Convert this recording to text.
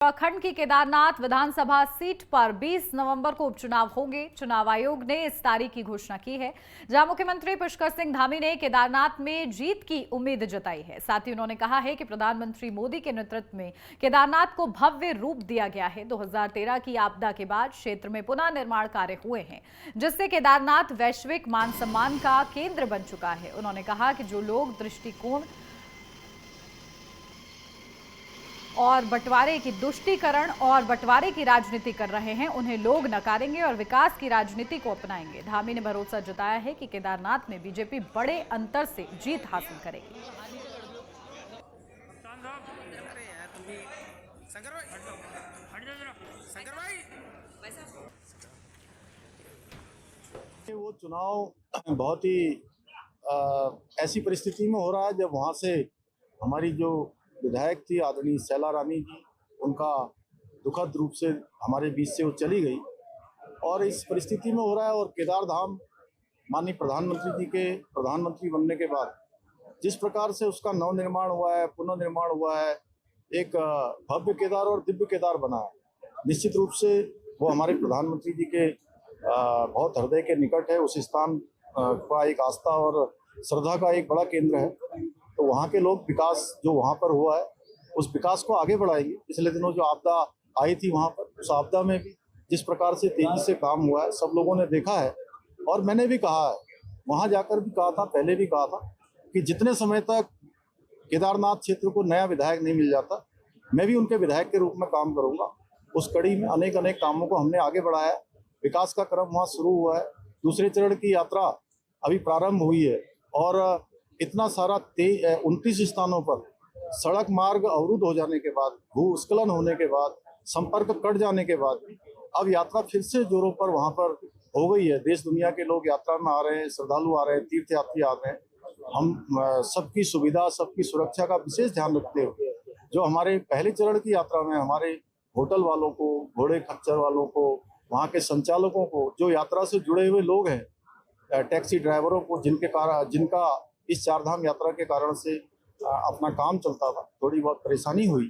उत्तराखंड की केदारनाथ विधानसभा सीट पर 20 नवंबर को उपचुनाव होंगे। चुनाव आयोग ने इस तारीख की घोषणा की है, जहां मुख्यमंत्री पुष्कर सिंह धामी ने केदारनाथ में जीत की उम्मीद जताई है। साथ ही उन्होंने कहा है कि प्रधानमंत्री मोदी के नेतृत्व में केदारनाथ को भव्य रूप दिया गया है। 2013 की आपदा के बाद क्षेत्र में पुनः निर्माण कार्य हुए हैं, जिससे केदारनाथ वैश्विक मान सम्मान का केंद्र बन चुका है। उन्होंने कहा कि जो लोग दृष्टिकोण और बंटवारे की तुष्टीकरण और बंटवारे की राजनीति कर रहे हैं, उन्हें लोग नकारेंगे और विकास की राजनीति को अपनाएंगे। धामी ने भरोसा जताया है कि केदारनाथ में बीजेपी बड़े अंतर से जीत हासिल करेगी। वो चुनाव बहुत ही ऐसी परिस्थिति में हो रहा है जब वहाँ से हमारी जो विधायक थी आदरणीय शैला रानी जी, उनका दुखद रूप से हमारे बीच से वो चली गई और इस परिस्थिति में हो रहा है। और केदार धाम माननीय प्रधानमंत्री जी के प्रधानमंत्री बनने के बाद जिस प्रकार से उसका नव निर्माण हुआ है, पुनर्निर्माण हुआ है, एक भव्य केदार और दिव्य केदार बना है। निश्चित रूप से वो हमारे प्रधानमंत्री जी के बहुत हृदय के निकट है। उस स्थान का एक आस्था और श्रद्धा का एक बड़ा केंद्र है। तो वहाँ के लोग विकास जो वहाँ पर हुआ है उस विकास को आगे बढ़ाएंगे। पिछले दिनों जो आपदा आई थी वहाँ पर, उस आपदा में भी जिस प्रकार से तेजी से काम हुआ है सब लोगों ने देखा है। और मैंने भी कहा है, वहाँ जाकर भी कहा था, पहले भी कहा था कि जितने समय तक केदारनाथ क्षेत्र को नया विधायक नहीं मिल जाता, मैं भी उनके विधायक के रूप में काम करूँगा। उस कड़ी में अनेक कामों को हमने आगे बढ़ाया है। विकास का क्रम वहाँ शुरू हुआ है। दूसरे चरण की यात्रा अभी प्रारंभ हुई है और इतना सारा 29 स्थानों पर सड़क मार्ग अवरुद्ध हो जाने के बाद, भूस्खलन होने के बाद, संपर्क कट जाने के बाद अब यात्रा फिर से जोरों पर वहाँ पर हो गई है। देश दुनिया के लोग यात्रा में आ रहे हैं, श्रद्धालु आ रहे हैं, तीर्थयात्री आ रहे हैं। हम सबकी सुविधा, सबकी सुरक्षा का विशेष ध्यान रखते हुए जो हमारे पहले चरण की यात्रा में हमारे होटल वालों को, घोड़े खच्चर वालों को, वहाँ के संचालकों को, जो यात्रा से जुड़े हुए लोग हैं, टैक्सी ड्राइवरों को, जिनका इस चारधाम यात्रा के कारण से अपना काम चलता था, थोड़ी बहुत परेशानी हुई,